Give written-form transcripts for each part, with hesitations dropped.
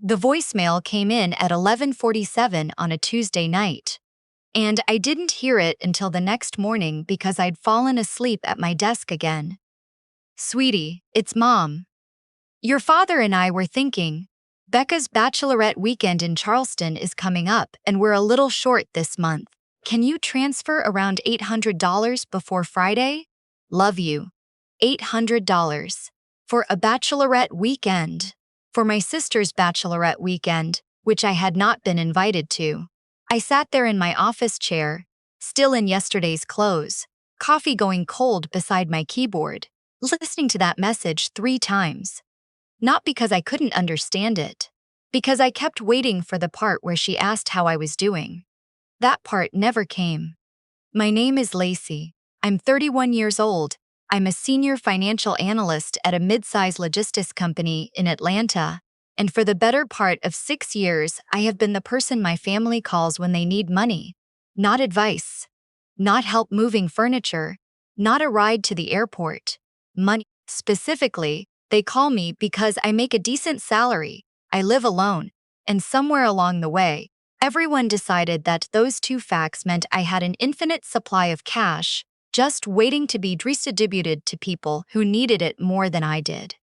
The voicemail came in at 11:47 on a Tuesday night, and I didn't hear it until the next morning because I'd fallen asleep at my desk again. "Sweetie, it's Mom. Your father and I were thinking, Becca's bachelorette weekend in Charleston is coming up and we're a little short this month. Can you transfer around $800 before Friday? Love you." $800. For a bachelorette weekend. For my sister's bachelorette weekend, which I had not been invited to. I sat there in my office chair, still in yesterday's clothes, coffee going cold beside my keyboard, listening to that message 3 times. Not because I couldn't understand it, because I kept waiting for the part where she asked how I was doing. That part never came. "My name is Lacey. I'm 31 years old. I'm a senior financial analyst at a mid-size logistics company in Atlanta, and for the better part of 6 years, I have been the person my family calls when they need money. Not advice. Not help moving furniture. Not a ride to the airport. Money. Specifically, they call me because I make a decent salary, I live alone, and somewhere along the way, everyone decided that those 2 facts meant I had an infinite supply of cash, just waiting to be distributed to people who needed it more than I did.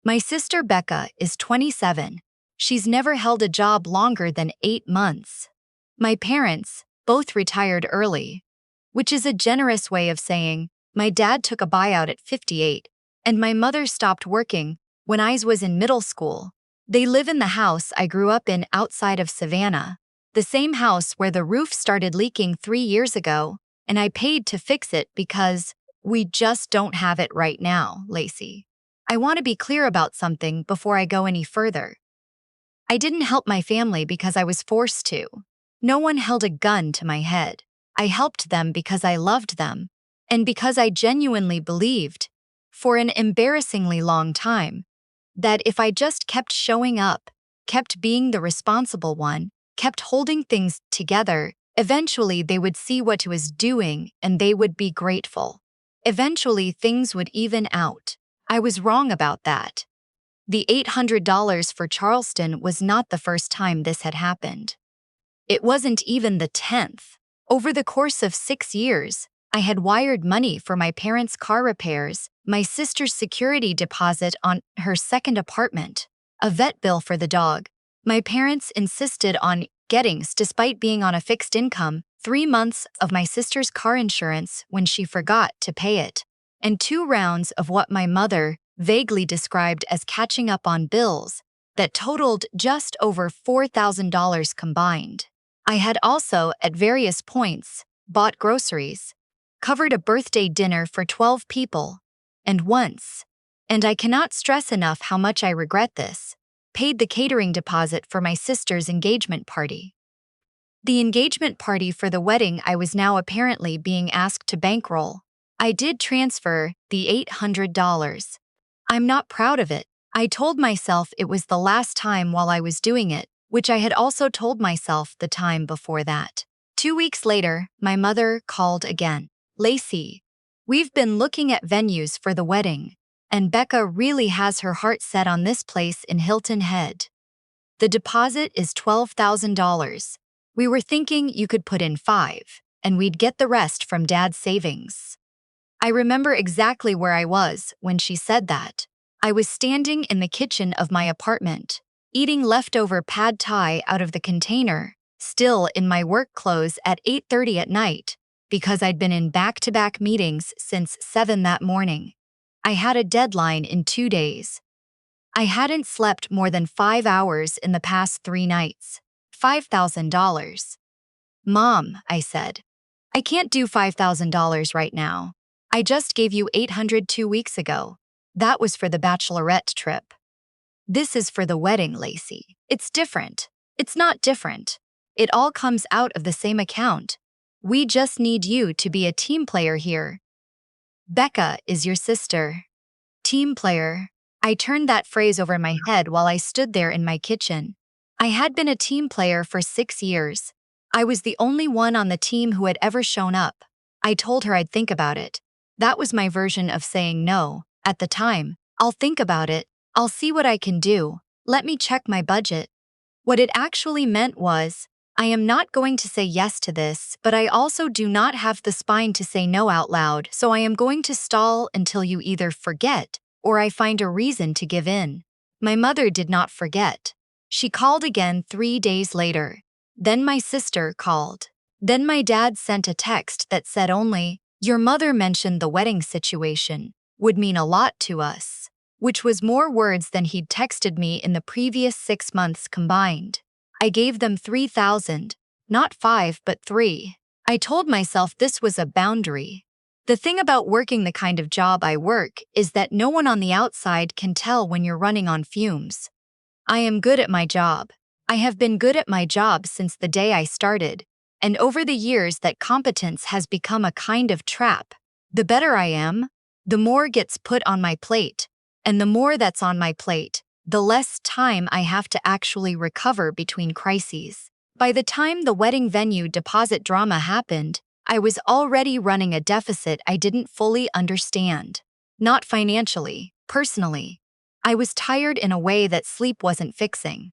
My sister Becca is 27. She's never held a job longer than 8 months. My parents, both retired early, which is a generous way of saying my dad took a buyout at 58, and my mother stopped working when I was in middle school. They live in the house I grew up in outside of Savannah, the same house where the roof started leaking 3 years ago, and I paid to fix it because we just don't have it right now, Lacey. I want to be clear about something before I go any further. I didn't help my family because I was forced to. No one held a gun to my head. I helped them because I loved them, and because I genuinely believed, for an embarrassingly long time, that if I just kept showing up, kept being the responsible one, kept holding things together, eventually they would see what I was doing and they would be grateful. Eventually things would even out. I was wrong about that. The $800 for Charleston was not the first time this had happened. It wasn't even the 10th. Over the course of 6 years, I had wired money for my parents' car repairs, my sister's security deposit on her second apartment, a vet bill for the dog. My parents insisted on getting, despite being on a fixed income, 3 months of my sister's car insurance when she forgot to pay it, and 2 rounds of what my mother vaguely described as catching up on bills that totaled just over $4,000 combined. I had also, at various points, bought groceries, covered a birthday dinner for 12 people, and once, and I cannot stress enough how much I regret this, paid the catering deposit for my sister's engagement party. The engagement party for the wedding I was now apparently being asked to bankroll. I did transfer the $800. I'm not proud of it. I told myself it was the last time while I was doing it, which I had also told myself the time before that. 2 weeks later, my mother called again. "Lacey, we've been looking at venues for the wedding, and Becca really has her heart set on this place in Hilton Head. The deposit is $12,000. We were thinking you could put in 5, and we'd get the rest from Dad's savings." I remember exactly where I was when she said that. I was standing in the kitchen of my apartment, eating leftover pad thai out of the container, still in my work clothes at 8:30 at night, because I'd been in back-to-back meetings since 7 that morning. I had a deadline in 2 days. I hadn't slept more than 5 hours in the past 3 nights. $5,000. "Mom," I said, "I can't do $5,000 right now. I just gave you $800 2 weeks ago. That was for the bachelorette trip. This is for the wedding, Lacey. It's different. It's not different. It all comes out of the same account. We just need you to be a team player here. Becca is your sister." Team player. I turned that phrase over my head while I stood there in my kitchen. I had been a team player for 6 years. I was the only one on the team who had ever shown up. I told her I'd think about it. That was my version of saying no. At the time, "I'll think about it. I'll see what I can do. Let me check my budget. What it actually meant was, I am not going to say yes to this, but I also do not have the spine to say no out loud, so I am going to stall until you either forget or I find a reason to give in. My mother did not forget. She called again 3 days later. Then my sister called. Then my dad sent a text that said only, "Your mother mentioned the wedding situation would mean a lot to us," which was more words than he'd texted me in the previous 6 months combined. I gave them 3,000, not 5 but 3. I told myself this was a boundary. The thing about working the kind of job I work is that no one on the outside can tell when you're running on fumes. I am good at my job. I have been good at my job since the day I started, and over the years that competence has become a kind of trap. The better I am, the more gets put on my plate, and the more that's on my plate, the less time I have to actually recover between crises. By the time the wedding venue deposit drama happened, I was already running a deficit I didn't fully understand. Not financially, personally. I was tired in a way that sleep wasn't fixing.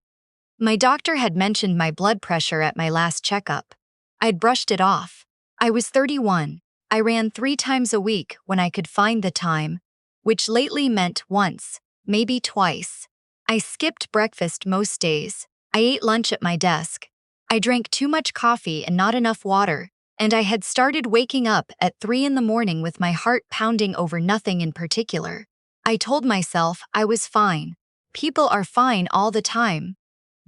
My doctor had mentioned my blood pressure at my last checkup. I'd brushed it off. I was 31. I ran 3 times a week when I could find the time, which lately meant once, maybe twice. I skipped breakfast most days. I ate lunch at my desk. I drank too much coffee and not enough water, and I had started waking up at 3 in the morning with my heart pounding over nothing in particular. I told myself I was fine. People are fine all the time.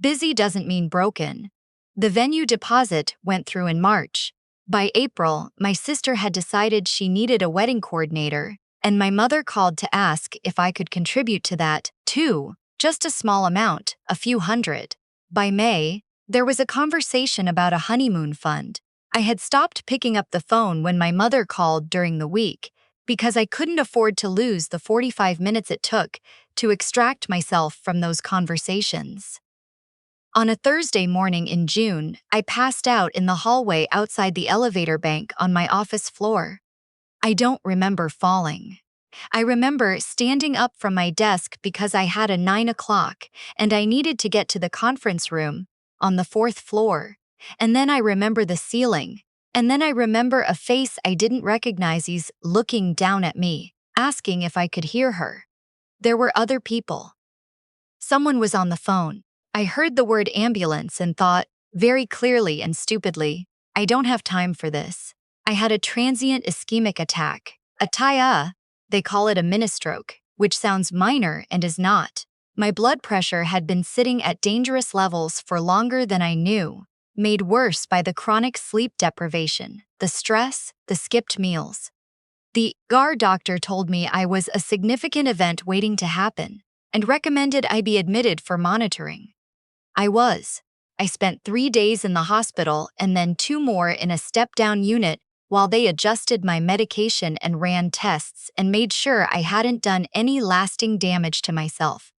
Busy doesn't mean broken. The venue deposit went through in March. By April, my sister had decided she needed a wedding coordinator, and my mother called to ask if I could contribute to that, too. Just a small amount, a few hundred. By May, there was a conversation about a honeymoon fund. I had stopped picking up the phone when my mother called during the week because I couldn't afford to lose the 45 minutes it took to extract myself from those conversations. On a Thursday morning in June, I passed out in the hallway outside the elevator bank on my office floor. I don't remember falling. I remember standing up from my desk because I had a 9 o'clock and I needed to get to the conference room on the 4th floor. And then I remember the ceiling. And then I remember a face I didn't recognize. He's looking down at me, asking if I could hear her. There were other people. Someone was on the phone. I heard the word ambulance and thought, very clearly and stupidly, I don't have time for this. I had a transient ischemic attack. A TIA, they call it a mini-stroke, which sounds minor and is not. My blood pressure had been sitting at dangerous levels for longer than I knew, made worse by the chronic sleep deprivation, the stress, the skipped meals. The ER doctor told me I was a significant event waiting to happen and recommended I be admitted for monitoring. I was. I spent 3 days in the hospital and then 2 more in a step-down unit while they adjusted my medication and ran tests and made sure I hadn't done any lasting damage to myself.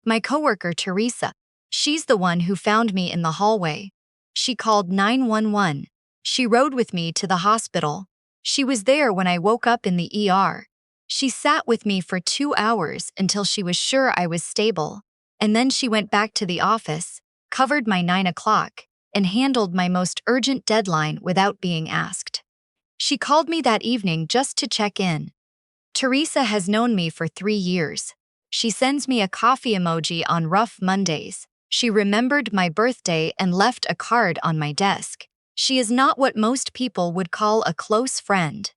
My coworker, Teresa, she's the one who found me in the hallway. She called 911. She rode with me to the hospital. She was there when I woke up in the ER. She sat with me for 2 hours until she was sure I was stable, and then she went back to the office, covered my 9 o'clock, and handled my most urgent deadline without being asked. She called me that evening just to check in. Teresa has known me for 3 years. She sends me a coffee emoji on rough Mondays. She remembered my birthday and left a card on my desk. She is not what most people would call a close friend.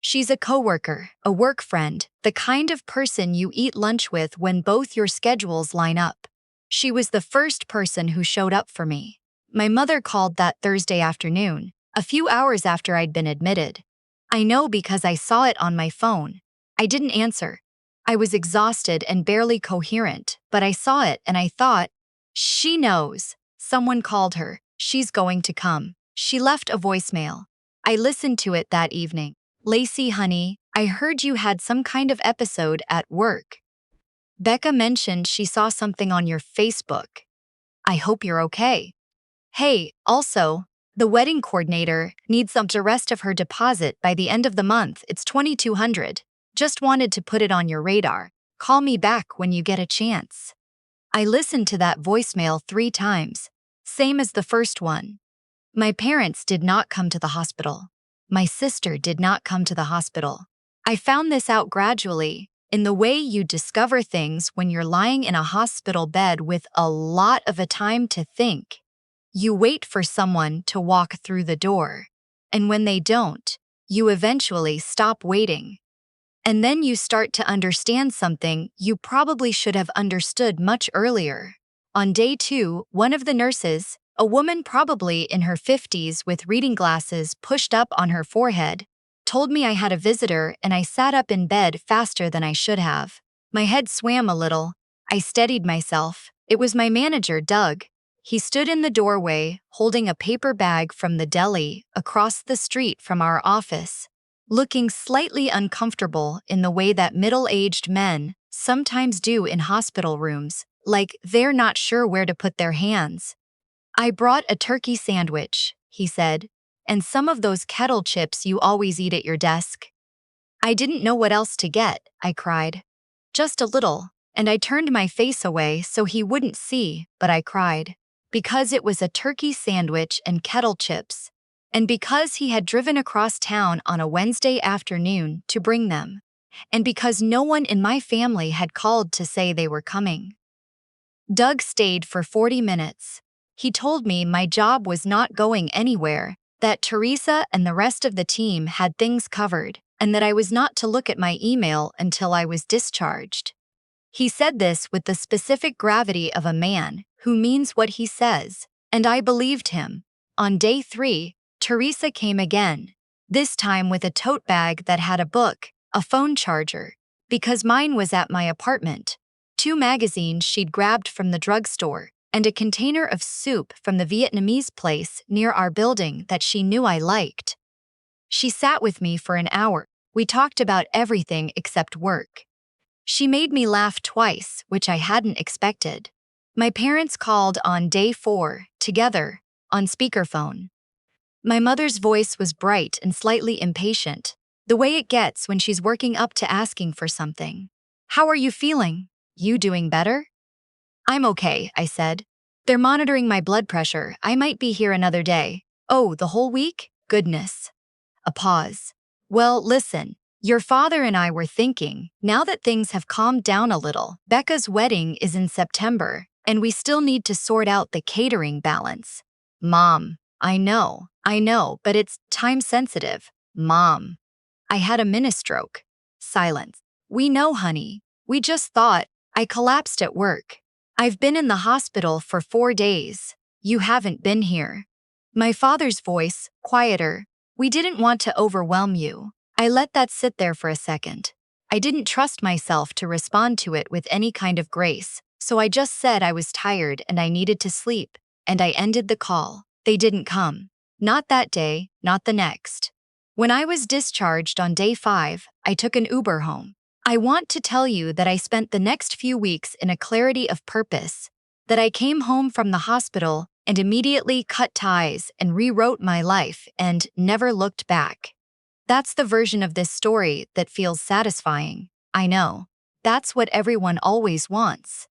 She's a coworker, a work friend, the kind of person you eat lunch with when both your schedules line up. She was the first person who showed up for me. My mother called that Thursday afternoon, a few hours after I'd been admitted. I know because I saw it on my phone. I didn't answer. I was exhausted and barely coherent, but I saw it and I thought, she knows. Someone called her. She's going to come. She left a voicemail. I listened to it that evening. Lacey, honey, I heard you had some kind of episode at work. Becca mentioned she saw something on your Facebook. I hope you're okay. Hey, also, the wedding coordinator needs the rest of her deposit by the end of the month. It's $2,200. Just wanted to put it on your radar. Call me back when you get a chance. I listened to that voicemail 3 times, same as the first one. My parents did not come to the hospital. My sister did not come to the hospital. I found this out gradually, in the way you discover things when you're lying in a hospital bed with a lot of a time to think. You wait for someone to walk through the door, and when they don't, you eventually stop waiting. And then you start to understand something you probably should have understood much earlier. On day 2, one of the nurses, a woman probably in her 50s with reading glasses pushed up on her forehead, told me I had a visitor, and I sat up in bed faster than I should have. My head swam a little. I steadied myself. It was my manager, Doug. He stood in the doorway, holding a paper bag from the deli across the street from our office, looking slightly uncomfortable in the way that middle-aged men sometimes do in hospital rooms, like they're not sure where to put their hands. "I brought a turkey sandwich," he said, "and some of those kettle chips you always eat at your desk." "I didn't know what else to get," I cried. "Just a little," and I turned my face away so he wouldn't see, but I cried. Because it was a turkey sandwich and kettle chips, and because he had driven across town on a Wednesday afternoon to bring them, and because no one in my family had called to say they were coming. Doug stayed for 40 minutes. He told me my job was not going anywhere, that Teresa and the rest of the team had things covered, and that I was not to look at my email until I was discharged. He said this with the specific gravity of a man who means what he says, and I believed him. On day 3, Teresa came again, this time with a tote bag that had a book, a phone charger, because mine was at my apartment, 2 magazines she'd grabbed from the drugstore, and a container of soup from the Vietnamese place near our building that she knew I liked. She sat with me for an hour. We talked about everything except work. She made me laugh twice, which I hadn't expected. My parents called on day 4, together, on speakerphone. My mother's voice was bright and slightly impatient, the way it gets when she's working up to asking for something. "How are you feeling? You doing better?" "I'm okay," I said. "They're monitoring my blood pressure. I might be here another day." "Oh, the whole week? Goodness." A pause. "Well, listen. Your father and I were thinking, now that things have calmed down a little, Becca's wedding is in September, and we still need to sort out the catering balance." "Mom, I know, but it's time sensitive." "Mom." I had a mini-stroke. Silence. "We know, honey. We just thought." I collapsed at work. "I've been in the hospital for 4 days. You haven't been here." My father's voice, quieter. "We didn't want to overwhelm you." I let that sit there for a second. I didn't trust myself to respond to it with any kind of grace, so I just said I was tired and I needed to sleep, and I ended the call. They didn't come. Not that day, not the next. When I was discharged on day 5, I took an Uber home. I want to tell you that I spent the next few weeks in a clarity of purpose, that I came home from the hospital and immediately cut ties and rewrote my life and never looked back. That's the version of this story that feels satisfying. I know. That's what everyone always wants.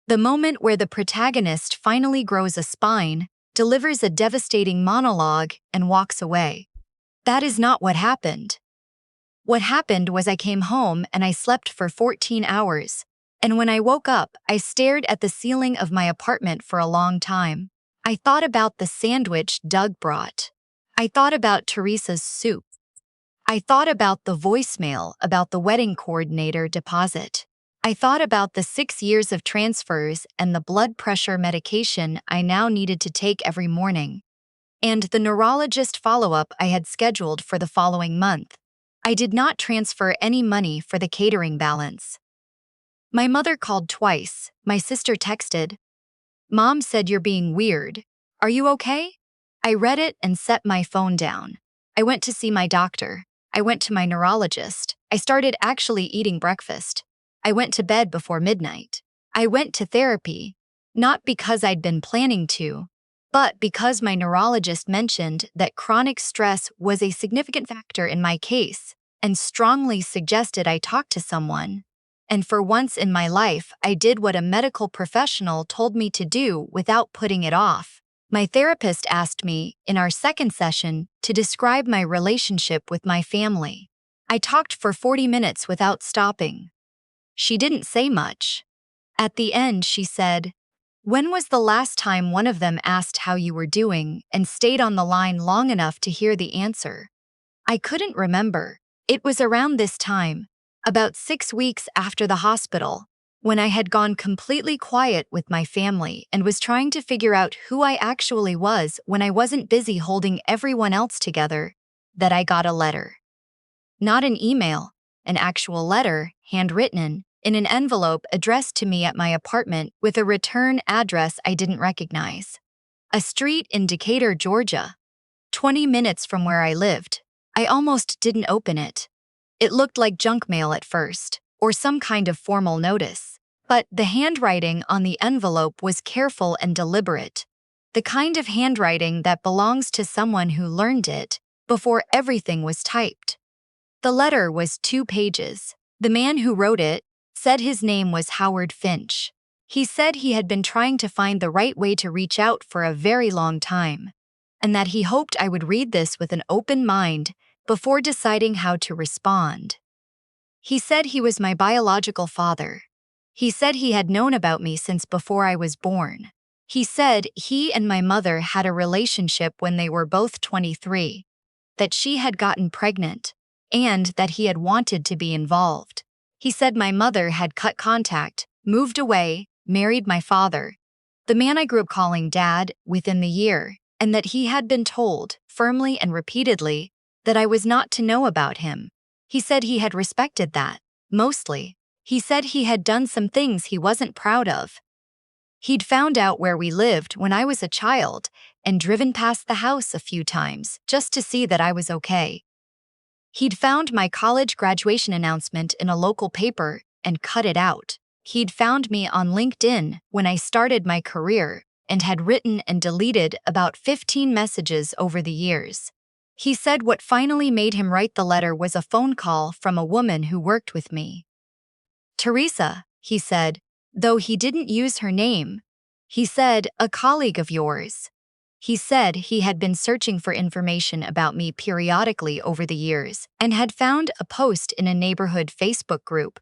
The moment where the protagonist finally grows a spine, delivers a devastating monologue, and walks away. That is not what happened. What happened was I came home and I slept for 14 hours. And when I woke up, I stared at the ceiling of my apartment for a long time. I thought about the sandwich Doug brought. I thought about Teresa's soup. I thought about the voicemail about the wedding coordinator deposit. I thought about the 6 years of transfers and the blood pressure medication I now needed to take every morning. And the neurologist follow-up I had scheduled for the following month. I did not transfer any money for the catering balance. My mother called twice. My sister texted. "Mom said you're being weird. Are you okay?" I read it and set my phone down. I went to see my doctor. I went to my neurologist. I started actually eating breakfast. I went to bed before midnight. I went to therapy, not because I'd been planning to, but because my neurologist mentioned that chronic stress was a significant factor in my case and strongly suggested I talk to someone. And for once in my life, I did what a medical professional told me to do without putting it off. My therapist asked me, in our second session, to describe my relationship with my family. I talked for 40 minutes without stopping. She didn't say much. At the end, she said, "When was the last time one of them asked how you were doing and stayed on the line long enough to hear the answer?" I couldn't remember. It was around this time, about 6 weeks after the hospital, when I had gone completely quiet with my family and was trying to figure out who I actually was when I wasn't busy holding everyone else together, that I got a letter. Not an email, an actual letter, handwritten, in an envelope addressed to me at my apartment with a return address I didn't recognize. A street in Decatur, Georgia, 20 minutes from where I lived. I almost didn't open it. It looked like junk mail at first, or some kind of formal notice. But the handwriting on the envelope was careful and deliberate. The kind of handwriting that belongs to someone who learned it before everything was typed. The letter was 2 pages. The man who wrote it said his name was Howard Finch. He said he had been trying to find the right way to reach out for a very long time, and that he hoped I would read this with an open mind before deciding how to respond. He said he was my biological father. He said he had known about me since before I was born. He said he and my mother had a relationship when they were both 23, that she had gotten pregnant, and that he had wanted to be involved. He said my mother had cut contact, moved away, married my father, the man I grew up calling Dad, within the year, and that he had been told, firmly and repeatedly, that I was not to know about him. He said he had respected that, mostly. He said he had done some things he wasn't proud of. He'd found out where we lived when I was a child and driven past the house a few times just to see that I was okay. He'd found my college graduation announcement in a local paper and cut it out. He'd found me on LinkedIn when I started my career and had written and deleted about 15 messages over the years. He said what finally made him write the letter was a phone call from a woman who worked with me. "Teresa," he said, though he didn't use her name. He said, "A colleague of yours." He said he had been searching for information about me periodically over the years and had found a post in a neighborhood Facebook group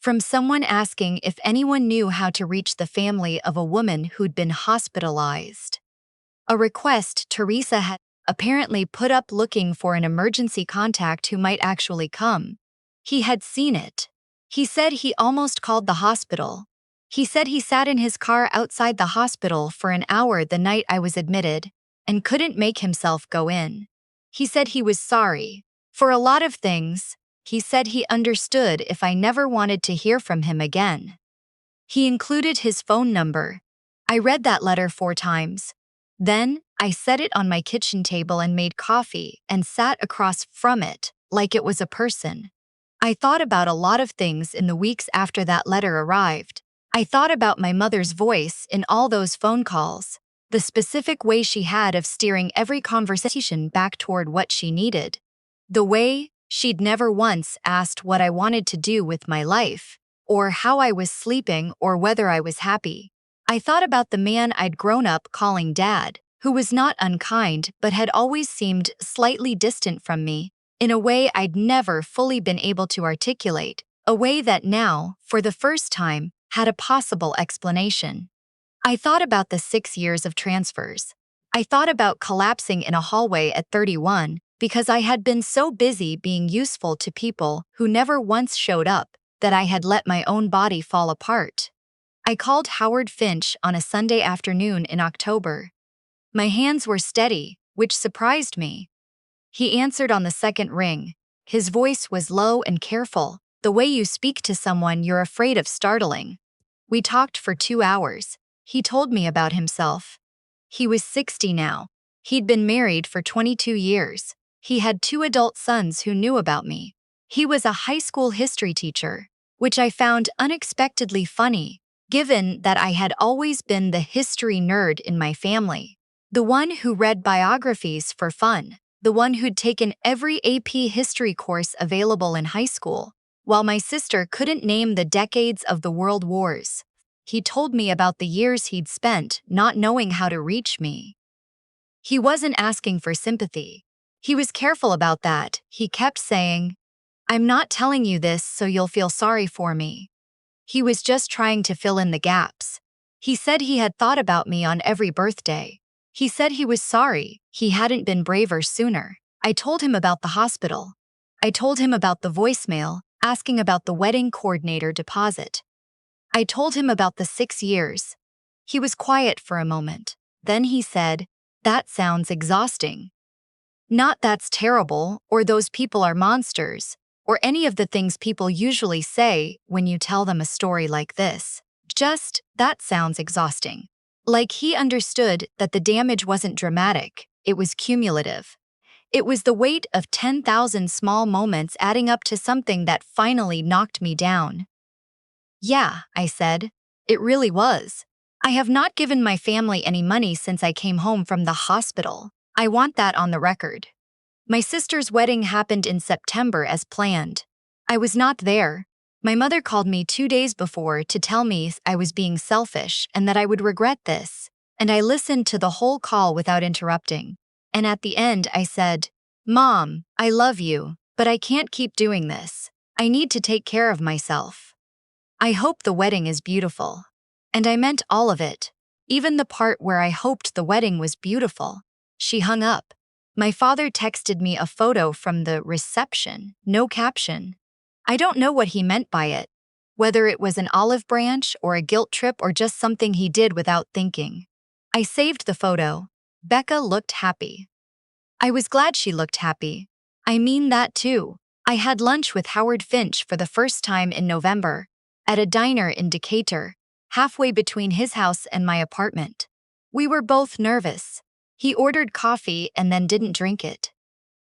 from someone asking if anyone knew how to reach the family of a woman who'd been hospitalized. A request Teresa had apparently put up looking for an emergency contact who might actually come. He had seen it. He said he almost called the hospital. He said he sat in his car outside the hospital for an hour the night I was admitted and couldn't make himself go in. He said he was sorry for a lot of things. He said he understood if I never wanted to hear from him again. He included his phone number. I read that letter 4 times. Then, I set it on my kitchen table and made coffee and sat across from it like it was a person. I thought about a lot of things in the weeks after that letter arrived. I thought about my mother's voice in all those phone calls, the specific way she had of steering every conversation back toward what she needed, the way she'd never once asked what I wanted to do with my life, or how I was sleeping or whether I was happy. I thought about the man I'd grown up calling Dad, who was not unkind but had always seemed slightly distant from me, in a way I'd never fully been able to articulate, a way that now, for the first time, had a possible explanation. I thought about the 6 years of transfers. I thought about collapsing in a hallway at 31 because I had been so busy being useful to people who never once showed up that I had let my own body fall apart. I called Howard Finch on a Sunday afternoon in October. My hands were steady, which surprised me. He answered on the second ring. His voice was low and careful, the way you speak to someone you're afraid of startling. We talked for 2 hours. He told me about himself. He was 60 now. He'd been married for 22 years. He had 2 adult sons who knew about me. He was a high school history teacher, which I found unexpectedly funny, given that I had always been the history nerd in my family. The one who read biographies for fun, the one who'd taken every AP history course available in high school, while my sister couldn't name the decades of the world wars. He told me about the years he'd spent not knowing how to reach me. He wasn't asking for sympathy. He was careful about that. He kept saying, "I'm not telling you this so you'll feel sorry for me." He was just trying to fill in the gaps. He said he had thought about me on every birthday. He said he was sorry he hadn't been braver sooner. I told him about the hospital. I told him about the voicemail asking about the wedding coordinator deposit. I told him about the 6 years. He was quiet for a moment. Then he said, "That sounds exhausting." Not "that's terrible" or "those people are monsters," or any of the things people usually say when you tell them a story like this. Just, "That sounds exhausting." Like he understood that the damage wasn't dramatic, it was cumulative. It was the weight of 10,000 small moments adding up to something that finally knocked me down. "Yeah," I said. "It really was. I have not given my family any money since I came home from the hospital. I want that on the record." My sister's wedding happened in September as planned. I was not there. My mother called me 2 days before to tell me I was being selfish and that I would regret this, and I listened to the whole call without interrupting. And at the end I said, "Mom, I love you, but I can't keep doing this. I need to take care of myself. I hope the wedding is beautiful." And I meant all of it, even the part where I hoped the wedding was beautiful. She hung up. My father texted me a photo from the reception, no caption. I don't know what he meant by it, whether it was an olive branch or a guilt trip or just something he did without thinking. I saved the photo. Becca looked happy. I was glad she looked happy. I mean that too. I had lunch with Howard Finch for the first time in November, at a diner in Decatur, halfway between his house and my apartment. We were both nervous. He ordered coffee and then didn't drink it.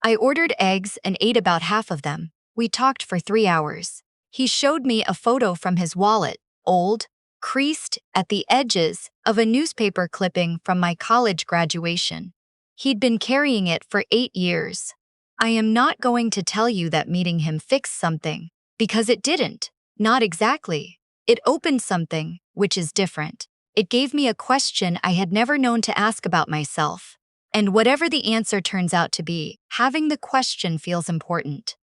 I ordered eggs and ate about half of them. We talked for 3 hours. He showed me a photo from his wallet, old, creased at the edges of a newspaper clipping from my college graduation. He'd been carrying it for 8 years. I am not going to tell you that meeting him fixed something, because it didn't. Not exactly. It opened something, which is different. It gave me a question I had never known to ask about myself. And whatever the answer turns out to be, having the question feels important.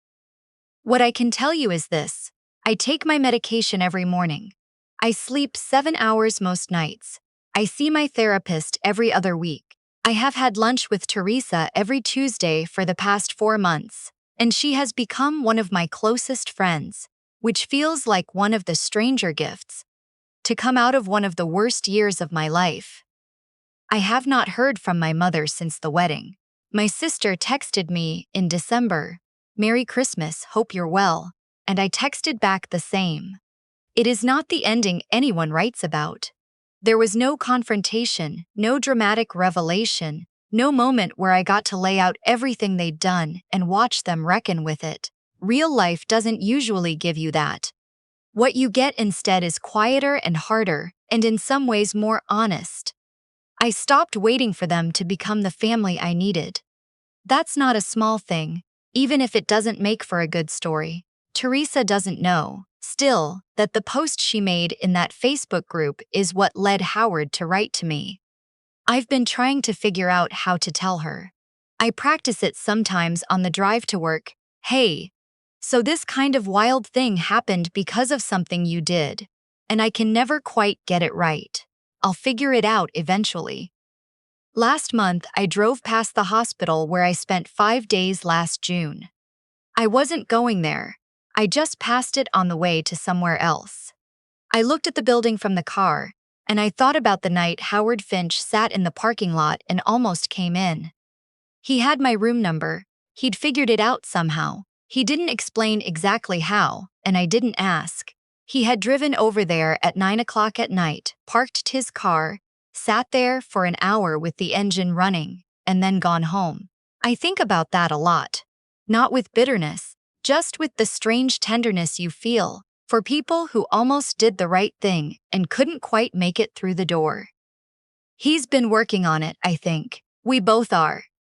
What I can tell you is this: I take my medication every morning. I sleep 7 hours most nights. I see my therapist every other week. I have had lunch with Teresa every Tuesday for the past 4 months, and she has become one of my closest friends, which feels like one of the stranger gifts to come out of one of the worst years of my life. I have not heard from my mother since the wedding. My sister texted me in December, "Merry Christmas, hope you're well," and I texted back the same. It is not the ending anyone writes about. There was no confrontation, no dramatic revelation, no moment where I got to lay out everything they'd done and watch them reckon with it. Real life doesn't usually give you that. What you get instead is quieter and harder, and in some ways more honest. I stopped waiting for them to become the family I needed. That's not a small thing, even if it doesn't make for a good story. Teresa doesn't know, still, that the post she made in that Facebook group is what led Howard to write to me. I've been trying to figure out how to tell her. I practice it sometimes on the drive to work. "Hey, so this kind of wild thing happened because of something you did, and I can never quite get it right. I'll figure it out eventually." Last month, I drove past the hospital where I spent 5 days last June. I wasn't going there. I just passed it on the way to somewhere else. I looked at the building from the car, and I thought about the night Howard Finch sat in the parking lot and almost came in. He had my room number. He'd figured it out somehow. He didn't explain exactly how, and I didn't ask. He had driven over there at 9 o'clock at night, parked his car, sat there for an hour with the engine running, and then gone home. I think about that a lot. Not with bitterness, just with the strange tenderness you feel for people who almost did the right thing and couldn't quite make it through the door. He's been working on it, I think. We both are.